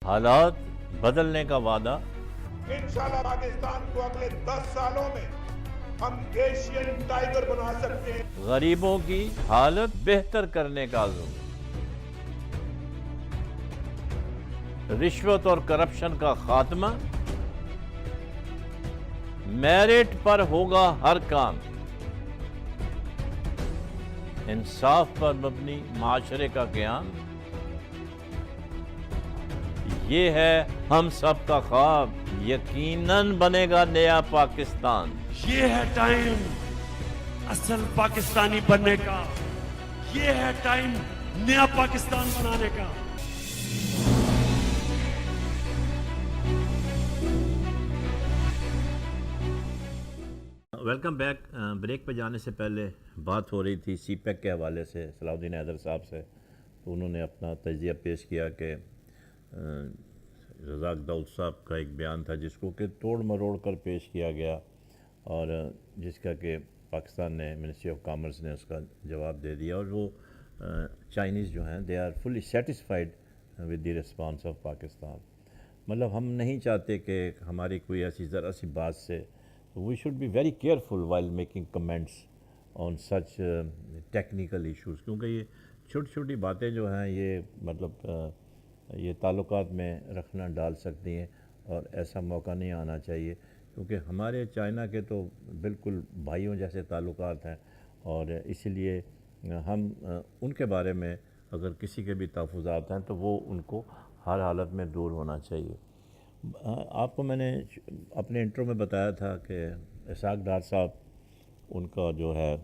حالات بدلنے کا وعدہ انشاءاللہ پاکستان کو اگلے 10 سالوں میں ہم ایشین ٹائیگر بنا سکتے ہیں. غریبوں کی حالت بہتر کرنے کا عزم رشوت اور کرپشن کا خاتمہ میرٹ پر ہوگا ہر کام انصاف پر مبنی معاشرے کا قیام یہ ہے ہم سب کا خواب یقیناً بنے گا نیا پاکستان. یہ ہے ٹائم اصل پاکستانی بننے کا، یہ ہے ٹائم نیا پاکستان بنانے کا. Welcome back. بریک پہ جانے سے پہلے بات ہو رہی تھی سی پیک کے حوالے سے صلاح الدین حیدر صاحب سے، تو انہوں نے اپنا تجزیہ پیش کیا کہ رزاق داؤد صاحب کا ایک بیان تھا جس کو کہ توڑ مروڑ کر پیش کیا گیا اور جس کا کہ پاکستان نے منسٹری آف کامرس نے اس کا جواب دے دیا، اور وہ چائنیز جو ہیں they are fully satisfied with the response of Pakistan. مطلب ہم نہیں چاہتے کہ ہماری کوئی ایسی ذرا سی بات سے we should be very careful while making comments on such technical issues, کیونکہ یہ چھوٹی چھوٹی باتیں جو ہیں یہ مطلب یہ تعلقات میں رکھنا ڈال سکتی ہیں، اور ایسا موقع نہیں آنا چاہیے کیونکہ ہمارے چائنا کے تو بالکل بھائیوں جیسے تعلقات ہیں، اور اسی لیے ہم ان کے بارے میں اگر کسی کے بھی تحفظات ہیں تو وہ ان کو ہر حالت میں دور ہونا چاہیے. آپ کو میں نے اپنے انٹرو میں بتایا تھا کہ اسحاق ڈار صاحب ان کا جو ہے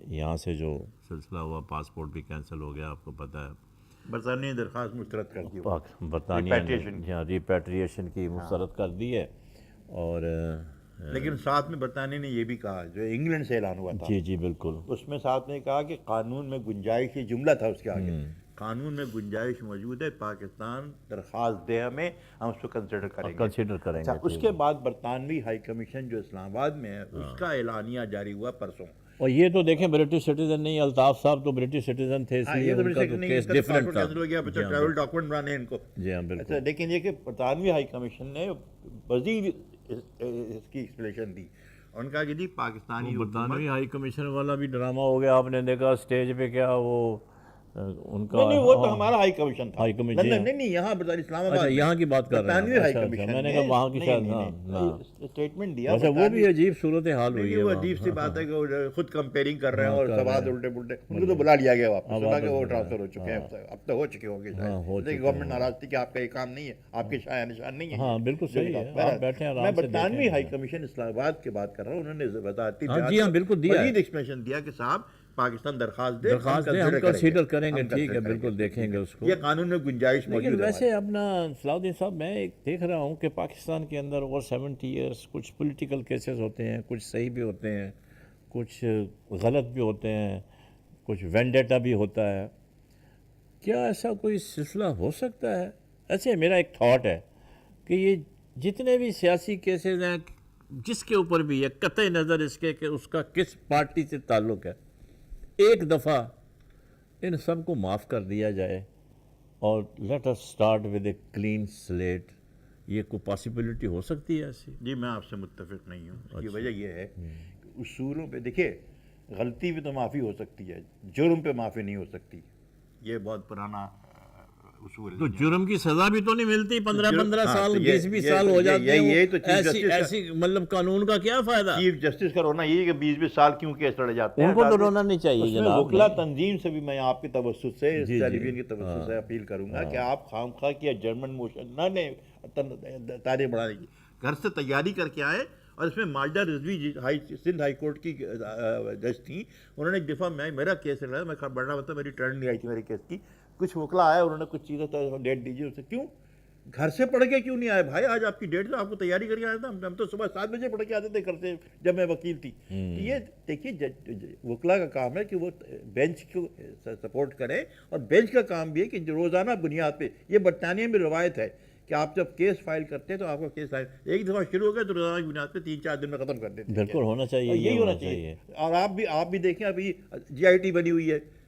یہاں سے جو سلسلہ ہوا پاسپورٹ بھی کینسل ہو گیا، آپ کو پتہ ہے برطانیہ درخواست مسترد کر دی، برطانیہ نے ریپیٹریشن کی مسترد کر دی ہے. اور لیکن ساتھ میں برطانیہ نے یہ بھی کہا جو انگلینڈ سے اعلان ہوا تھا، جی بالکل، اس میں ساتھ میں کہا کہ قانون میں گنجائش، یہ جملہ تھا اس کے آگے، قانون میں گنجائش موجود ہے، پاکستان درخواست دے ہمیں، ہم اس کو کنسیڈر کریں گے. اس کے بعد برطانوی ہائی کمیشن جو اسلام آباد میں ہے اس کا اعلانیہ جاری ہوا پرسوں. اور یہ تو دیکھیں برٹش سٹیزن نہیں، الطاف صاحب تو برٹش سٹیزن تھے، اس لیے ان کا تو کیس ڈیفرنٹ تھا. ٹریول ڈاکومنٹ بنانے ان کو. جی ہاں بالکل. لیکن یہ کہ برطانوی ہائی کمیشن نے مزید اس کی ایکسپلیشن دی، ان کا کہ جی پاکستانی برطانوی ہائی کمیشن والا بھی ڈرامہ ہو گیا، آپ نے دیکھا اسٹیج پہ کیا وہ ان کا. نہیں وہ تو ہمارا ہائی کمیشن تھا، نہیں یہاں اسلام آباد یہاں کی بات کر رہے ہیں. میں نے کہا وہاں کی شاید اسٹیٹمنٹ دیا. وہ بھی عجیب صورت حال ہوئی ہے. وہ عجیب سی بات ہے کہ وہ خود کمپیئرنگ کر رہے ہیں اور سوال الٹے پلٹے. ان کو تو بلا لیا گیا واپس، وہ ٹرانسفر ہو چکے ہیں، اب تو ہو چکے ہوں گے شاید. گورنمنٹ ناراض تھی کہ آپ کا یہ کام نہیں ہے، آپ کے شاید نشان نہیں ہے. ہاں بالکل صحیح ہے، آپ بیٹھے میں برطانوی ہائی کمیشن اسلام آباد کی بات کر رہا ہوں، انہوں نے وزارتی جی ہاں بالکل دیا، مزید ایکسپلینیشن دیا کہ صاحب پاکستان درخواست دے، ہم کنسیڈر کریں گے. ٹھیک ہے بالکل دیکھیں گے اس کو. یہ قانون میں گنجائش موجود ہے. لیکن ویسے اپنا صلاح الدین صاحب میں ایک دیکھ رہا ہوں کہ پاکستان کے اندر اوور 70 ایئرس کچھ پولیٹیکل کیسز ہوتے ہیں، کچھ صحیح بھی ہوتے ہیں، کچھ غلط بھی ہوتے ہیں، کچھ وینڈیٹا بھی ہوتا ہے. کیا ایسا کوئی سلسلہ ہو سکتا ہے؟ ایسے میرا ایک تھاٹ ہے کہ یہ جتنے بھی سیاسی کیسز ہیں جس کے اوپر بھی ہے، قطع نظر اس کے کہ اس کا کس پارٹی سے تعلق ہے، ایک دفعہ ان سب کو معاف کر دیا جائے اور let us start with a clean slate. یہ کوئی پاسبلٹی ہو سکتی ہے ایسی؟ جی میں آپ سے متفق نہیں ہوں. اس کی وجہ یہ ہے کہ اصولوں پہ دیکھیے، غلطی پہ تو معافی ہو سکتی ہے، جرم پہ معافی نہیں ہو سکتی. یہ بہت پرانا اصول ہے. تو جرم کی سزا بھی تو نہیں ملتی، 15 سال 20 سال ہو جاتے ہیں. ایسی مطلب قانون کا کیا فائدہ؟ چیف جسٹس کا رونا یہ ہے کہ 20 سال کیوں کیس لڑے جاتے ہیں. ان کو تو رونا نہیں چاہیے جناب. وکلا تنظیم سے بھی میں آپ کے توسط سے ٹیلیویژن کے توسط سے اپیل کروں گا کہ آپ خام خواہ کی جرمن موشن نہ لیں تاریخ بڑھانے کی، گھر سے تیاری کر کے آئے. اور اس میں ماجدہ رضوی سندھ ہائی کورٹ کی جج تھیں، انہوں نے ایک دفعہ میرا کیس لڑا، میں بڑھنا بتا میری ٹرن نہیں آئی تھی میرے کیس کی. کچھ وکلا آیا، انہوں نے کچھ چیزیں ڈیٹ دیجیے اسے. کیوں گھر سے پڑھ کے کیوں نہیں آئے بھائی؟ آج آپ کی ڈیٹ ہے، آپ کو تیاری کر کے آیا تھا. ہم تو صبح 7 بجے پڑھ کے آتے تھے گھر سے جب میں وکیل تھی. یہ دیکھیے وکلا کا کام ہے کہ وہ بینچ کو سپورٹ کریں، اور بینچ کا کام بھی ہے کہ روزانہ بنیاد پہ، یہ برطانیہ میں روایت ہے کہ آپ جب کیس فائل کرتے ہیں تو آپ کا کیس فائل ایک دفعہ شروع ہو گیا تو روزانہ کی بنیاد پہ 3-4 دن میں ختم کر دیتے ہیں. بالکل ہونا چاہیے، یہی ہونا چاہیے. اور آپ بھی دیکھیں ابھی GIT بنی ہوئی ہے،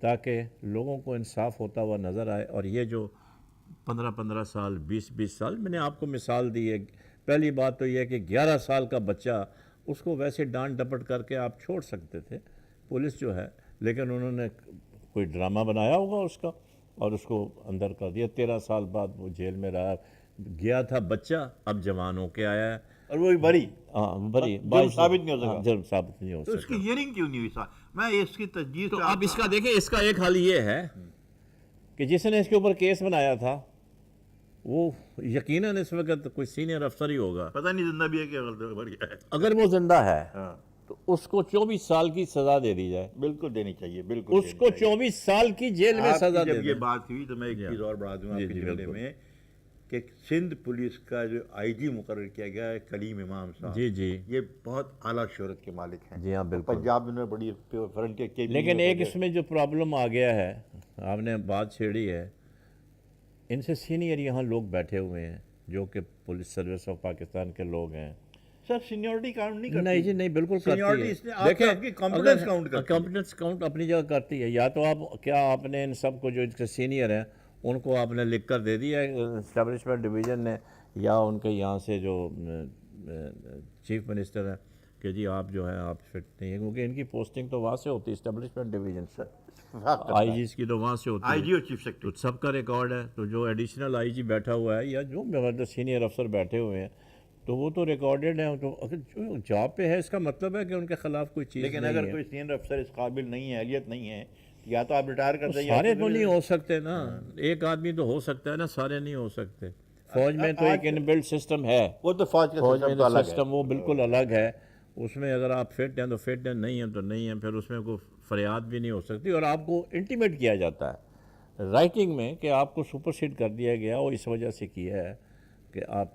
تاکہ لوگوں کو انصاف ہوتا ہوا نظر آئے. اور یہ جو 15 سال 20 سال میں نے آپ کو مثال دی ہے. پہلی بات تو یہ ہے کہ 11 سال کا بچہ اس کو ویسے ڈانٹ ڈپٹ کر کے آپ چھوڑ سکتے تھے پولیس جو ہے, لیکن انہوں نے کوئی ڈرامہ بنایا ہوگا اس کا اور اس کو اندر کر دیا. 13 سال بعد وہ جیل میں رہا, گیا تھا بچہ, اب جوان ہو کے آیا ہے اور وہ بھی بری بری جرم ثابت نہیں ہو سکا. جرم ثابت نہیں ہو تو اس سکا. کی ہیئرنگ کیوں نہیں ہوئی صاحب؟ میں اس کی تجدید تو اب اس کا دیکھیں, اس کا ایک حل یہ ہے کہ جس نے اس کے اوپر کیس بنایا تھا وہ یقیناً اس وقت کوئی سینئر افسر ہی ہوگا. پتہ نہیں زندہ بھی ہے کہ مر گیا ہے. اگر وہ زندہ ہے ہاں تو اس کو 24 سال کی سزا دے دی جائے. بالکل دینی چاہیے, بالکل اس کو 24 سال کی جیل میں سزا دے جب دیں. یہ بات ہوئی تو میں ایک چیز اور بڑھا دوں آپ کے جملے میں کہ سندھ پولیس کا جو آئی جی مقرر کیا گیا ہے کلیم امام صاحب, جی یہ بہت اعلیٰ شہرت کے مالک ہیں. جی ہاں بالکل. پنجاب میں بڑی فرنٹ کے لیکن ایک اس میں جو پرابلم آ گیا ہے, آپ نے بات چھیڑی ہے, ان سے سینئر یہاں لوگ بیٹھے ہوئے ہیں جو کہ پولیس سروس آف پاکستان کے لوگ ہیں. سر سینیورٹی کاؤنٹ نہیں کرتی. نہیں جی نہیں, بالکل سینیورٹی اس نے آپ کی کمپیٹنس کاؤنٹ کرتی ہے. کمپیٹنس کاؤنٹ اپنی جگہ کرتی ہے. یا تو آپ کیا آپ نے ان سب کو جو اس کے سینئر ہیں ان کو آپ نے لکھ کر دے دیا اسٹیبلشمنٹ ڈویژن نے, یا ان کے یہاں سے جو چیف منسٹر ہیں کہ جی آپ جو ہیں آپ فٹ نہیں ہیں, کیونکہ ان کی پوسٹنگ تو وہاں سے ہوتی ہے اسٹیبلشمنٹ ڈویژن سے. آئی جیز کی تو وہاں سے ہوتی ہے, آئی جی اور چیف سیکرٹری تو سب کا ریکارڈ ہے. تو جو ایڈیشنل آئی جی بیٹھا ہوا ہے یا جو سینئر افسر بیٹھے ہوئے ہیں تو وہ تو ریکارڈڈ ہیں. تو اگر جو جاب پہ ہے اس کا مطلب ہے کہ ان کے خلاف کوئی چیز نہیں ہے. لیکن اگر کوئی سینئر افسر اس قابل نہیں ہے, اہلیت نہیں ہے, یا تو آپ ریٹائر کر دیں. سارے تو نہیں ہو سکتے نا, ایک آدمی تو ہو سکتا ہے نا, سارے نہیں ہو سکتے. فوج میں تو ایک ان بلڈ سسٹم ہے, وہ تو فوج کا فوج میں سسٹم تو الگ ہے. سسٹم وہ بالکل الگ ہے. اس میں اگر آپ فٹ ہیں تو فٹ ہیں, نہیں ہیں تو نہیں ہیں. پھر اس میں کوئی فریاد بھی نہیں ہو سکتی, اور آپ کو انٹیمیٹ کیا جاتا ہے رائٹنگ میں کہ آپ کو سپرسیڈ کر دیا گیا, وہ اس وجہ سے کیا ہے کہ آپ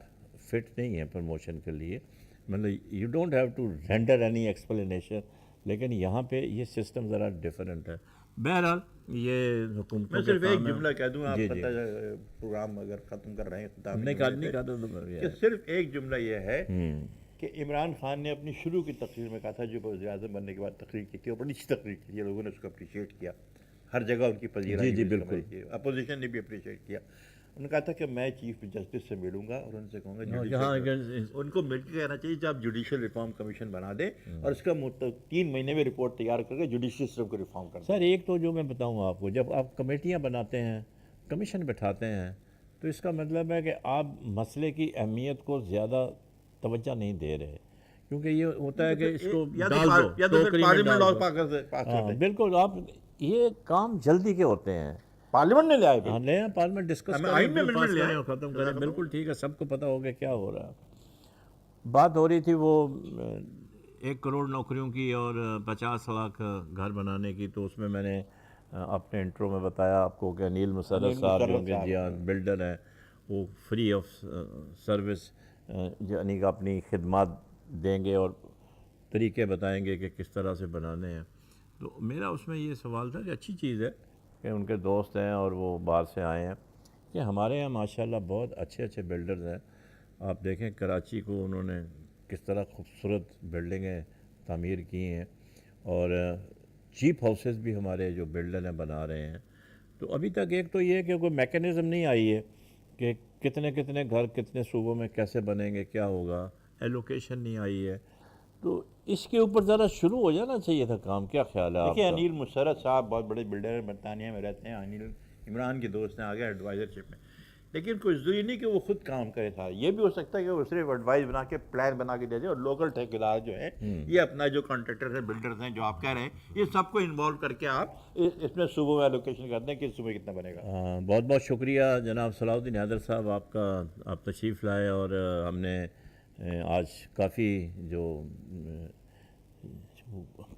فٹ نہیں ہیں پروموشن کے لیے. مطلب you don't have to render any explanation. لیکن یہاں پہ یہ سسٹم ذرا ڈیفرنٹ ہے. بہرحال یہ حکومت میں صرف ایک جملہ کہہ دوں, آپ پتہ پروگرام اگر ختم کر رہے ہیں نہیں کہ صرف ایک جملہ یہ ہے کہ عمران خان نے اپنی شروع کی تقریر میں کہا تھا, جو وزیر اعظم بننے کے بعد تقریر کی تھی, اور بڑی اچھی تقریر کی تھی, لوگوں نے اس کو اپریشیٹ کیا, ہر جگہ ان کی پذیرائی. جی بالکل, اپوزیشن نے بھی اپریشیٹ کیا. انہوں نے کہا تھا کہ میں چیف جسٹس سے ملوں گا اور ان سے کہوں گا ان کو مل کے کہنا چاہیے کہ آپ جوڈیشل ریفارم کمیشن بنا دیں اور اس کا 3 مہینے میں رپورٹ تیار کر کے جوڈیشل سسٹم کو ریفارم کر دیں. سر ایک تو جو میں بتاؤں آپ کو, جب آپ کمیٹیاں بناتے ہیں, کمیشن بٹھاتے ہیں, تو اس کا مطلب ہے کہ آپ مسئلے کی اہمیت کو زیادہ توجہ نہیں دے رہے, کیونکہ یہ ہوتا ہے کہ اس کو ڈال دو. بالکل, آپ یہ کام جلدی کے ہوتے ہیں. پارلیمنٹ نے لے آئے, لے آئے, پارلیمنٹ ڈسکس کریں اور ختم کریں. بالکل ٹھیک ہے, سب کو پتہ ہو گیا کیا ہو رہا ہے. بات ہو رہی تھی وہ 1 کروڑ نوکریوں کی اور 50 لاکھ گھر بنانے کی. تو اس میں نے اپنے انٹرو میں بتایا آپ کو کہ انیل مسرت صاحب جو کہ جی بلڈر ہیں, وہ فری آف سروس یعنی کہ اپنی خدمات دیں گے اور طریقے بتائیں گے کہ کس طرح سے بنانے ہیں. تو میرا اس میں یہ سوال تھا کہ اچھی چیز ہے کہ ان کے دوست ہیں اور وہ باہر سے آئے ہیں, کہ ہمارے یہاں ماشاءاللہ بہت اچھے بلڈرز ہیں. آپ دیکھیں کراچی کو انہوں نے کس طرح خوبصورت بلڈنگیں تعمیر کی ہیں, اور چیپ ہاؤسز بھی ہمارے جو بلڈر ہیں بنا رہے ہیں. تو ابھی تک ایک تو یہ کہ کوئی میکینزم نہیں آئی ہے کہ کتنے گھر کتنے صوبوں میں کیسے بنیں گے, کیا ہوگا, ایلوکیشن نہیں آئی ہے. تو اس کے اوپر ذرا شروع ہو جانا چاہیے تھا کام. کیا خیال ہے آپ کا؟ دیکھیے انیل مسرت صاحب بہت بڑے بلڈر ہیں, برطانیہ میں رہتے ہیں. انیل عمران کے دوست ہیں, آگے ایڈوائزرشپ میں. لیکن کوئی ضروری نہیں کہ وہ خود کام کرے تھا. یہ بھی ہو سکتا ہے کہ وہ صرف ایڈوائز بنا کے پلان بنا کے دے دے, اور لوکل ٹھیکیدار جو ہیں یہ اپنا جو کانٹریکٹر ہیں بلڈرز ہیں جو آپ کہہ رہے ہیں, یہ سب کو انوالو کر کے آپ اس میں صوبوں میں ایلوکیشن کر دیں کہ اس صوبے کتنا بنے گا. بہت بہت شکریہ جناب صلاح الدین حیدر صاحب آپ کا, آپ تشریف لائے. اور ہم نے آج کافی جو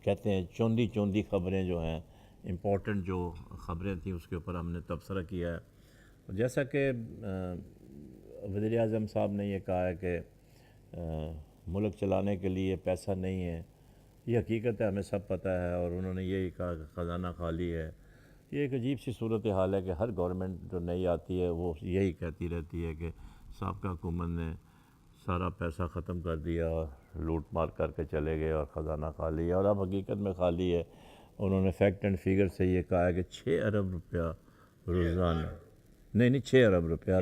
کہتے ہیں چوندی خبریں جو ہیں, امپورٹنٹ جو خبریں تھیں, اس کے اوپر ہم نے تبصرہ کیا ہے. جیسا کہ وزیر اعظم صاحب نے یہ کہا ہے کہ ملک چلانے کے لیے پیسہ نہیں ہے, یہ حقیقت ہے, ہمیں سب پتہ ہے. اور انہوں نے یہی کہا کہ خزانہ خالی ہے. یہ ایک عجیب سی صورتحال ہے کہ ہر گورنمنٹ جو نئی آتی ہے وہ یہی کہتی رہتی ہے کہ سابقہ حکومت نے سارا پیسہ ختم کر دیا, لوٹ مار کر کے چلے گئے اور خزانہ خالی ہے. اور اب حقیقت میں خالی ہے. انہوں نے فیکٹ اینڈ فیگر سے یہ کہا ہے کہ 6 ارب روپیہ روزانہ، نہیں 6 ارب روپیہ،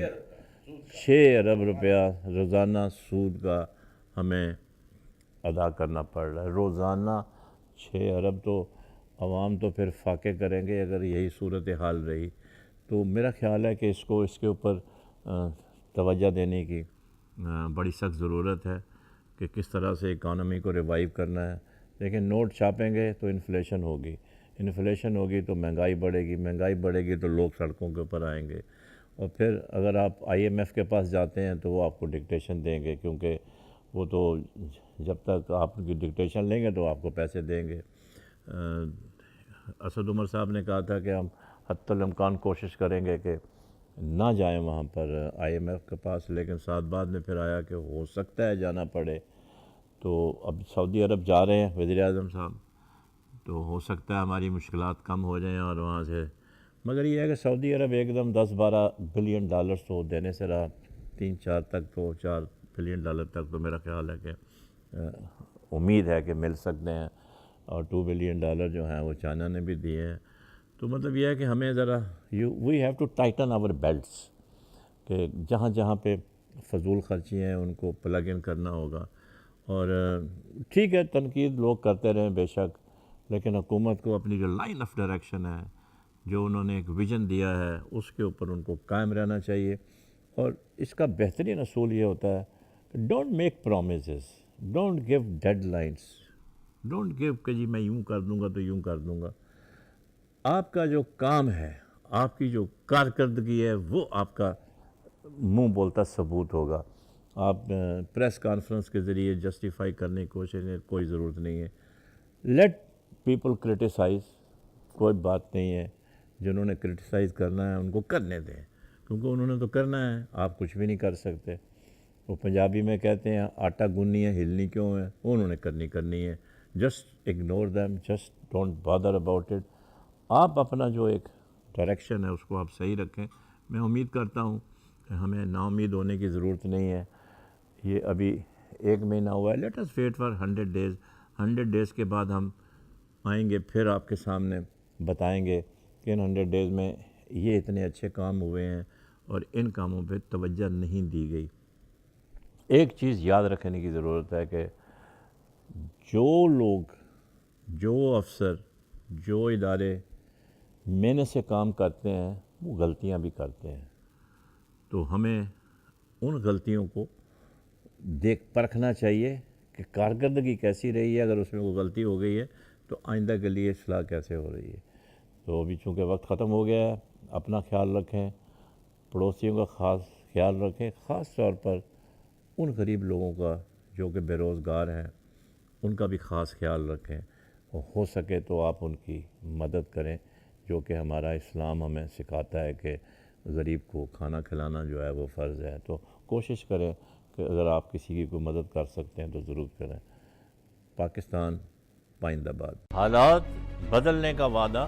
6 ارب روپیہ روزانہ سود کا ہمیں ادا کرنا پڑ رہا ہے روزانہ 6 ارب۔ تو عوام تو پھر فاقے کریں گے اگر یہی صورتحال رہی۔ تو میرا خیال ہے کہ اس کے اوپر توجہ دینے کی بڑی سخت ضرورت ہے کہ کس طرح سے اکانومی کو ریوائیو کرنا ہے۔ لیکن نوٹ چھاپیں گے تو انفلیشن ہوگی تو مہنگائی بڑھے گی تو لوگ سڑکوں کے اوپر آئیں گے، اور پھر اگر آپ IMF کے پاس جاتے ہیں تو وہ آپ کو ڈکٹیشن دیں گے، کیونکہ وہ تو جب تک آپ کی ڈکٹیشن لیں گے تو آپ کو پیسے دیں گے۔ اسد عمر صاحب نے کہا تھا کہ ہم حتی الامکان کوشش کریں گے کہ نہ جائیں وہاں پر IMF کے پاس، لیکن ساتھ بعد میں پھر آیا کہ ہو سکتا ہے جانا پڑے۔ تو اب سعودی عرب جا رہے ہیں وزیر اعظم صاحب، تو ہو سکتا ہے ہماری مشکلات کم ہو جائیں اور وہاں سے، مگر یہ ہے کہ سعودی عرب ایک دم 10-12 بلین ڈالرز تو دینے سے رہا، 3-4 تک تو 4 بلین ڈالر تک تو میرا خیال ہے کہ امید ہے کہ مل سکتے ہیں، اور 2 بلین ڈالر جو ہیں وہ چائنا نے بھی دیے ہیں۔ تو مطلب یہ ہے کہ ہمیں ذرا we have to tighten our belts, کہ جہاں جہاں پہ فضول خرچی ہیں ان کو پلگ ان کرنا ہوگا۔ اور ٹھیک ہے تنقید لوگ کرتے رہیں بے شک، لیکن حکومت کو اپنی جو لائن آف ڈائریکشن ہے، جو انہوں نے ایک ویژن دیا ہے، اس کے اوپر ان کو قائم رہنا چاہیے۔ اور اس کا بہترین اصول یہ ہوتا ہے کہ don't make promises, don't give deadlines, don't give کہ جی میں یوں کر دوں گا تو یوں کر دوں گا۔ آپ کا جو کام ہے، آپ کی جو کارکردگی ہے، وہ آپ کا منہ بولتا ثبوت ہوگا۔ آپ پریس کانفرنس کے ذریعے جسٹیفائی کرنے کی کوشش کریں، کوئی ضرورت نہیں ہے۔ لیٹ پیپل کرٹیسائز، کوئی بات نہیں ہے، جنہوں نے کرٹیسائز کرنا ہے ان کو کرنے دیں، کیونکہ انہوں نے تو کرنا ہے، آپ کچھ بھی نہیں کر سکتے۔ وہ پنجابی میں کہتے ہیں آٹا گننی ہے ہلنی کیوں ہے، انہوں نے کرنی ہے، just ignore them, just don't bother about it. آپ اپنا جو ایک ڈائریکشن ہے اس کو آپ صحیح رکھیں۔ میں امید کرتا ہوں کہ ہمیں نا امید ہونے کی ضرورت نہیں ہے۔ یہ ابھی 1 مہینہ ہوا ہے، let us wait for 100 days. 100 days کے بعد ہم آئیں گے، پھر آپ کے سامنے بتائیں گے کہ ان 100 ڈیز میں یہ اتنے اچھے کام ہوئے ہیں اور ان کاموں پہ توجہ نہیں دی گئی۔ ایک چیز یاد رکھنے کی ضرورت ہے کہ جو لوگ، جو افسر، جو ادارے محنت سے کام کرتے ہیں وہ غلطیاں بھی کرتے ہیں، تو ہمیں ان غلطیوں کو پرکھنا چاہیے کہ کارکردگی کیسی رہی ہے، اگر اس میں کوئی غلطی ہو گئی ہے تو آئندہ کے لیے اصلاح کیسے ہو رہی ہے۔ تو ابھی چونکہ وقت ختم ہو گیا ہے، اپنا خیال رکھیں، پڑوسیوں کا خاص خیال رکھیں، خاص طور پر ان غریب لوگوں کا جو کہ بے روزگار ہیں، ان کا بھی خاص خیال رکھیں، اور ہو سکے تو آپ ان کی مدد کریں، جو کہ ہمارا اسلام ہمیں سکھاتا ہے کہ غریب کو کھانا کھلانا جو ہے وہ فرض ہے۔ تو کوشش کریں کہ اگر آپ کسی کی کوئی مدد کر سکتے ہیں تو ضرور کریں۔ پاکستان پائندہ باد۔ حالات بدلنے کا وعدہ،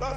10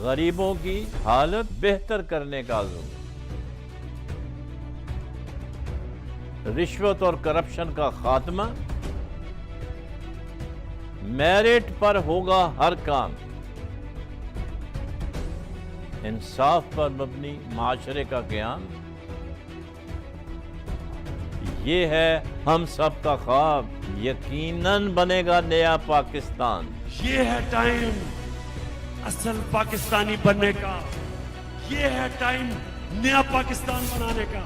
غریبوں کی حالت بہتر کرنے کا عزم، رشوت اور کرپشن کا خاتمہ، میرٹ پر ہوگا ہر کام، انصاف پر مبنی معاشرے کا قیام، یہ ہے ہم سب کا خواب، یقیناً بنے گا نیا پاکستان۔ یہ ہے ٹائم اصل پاکستانی بننے کا، یہ ہے ٹائم نیا پاکستان بنانے کا۔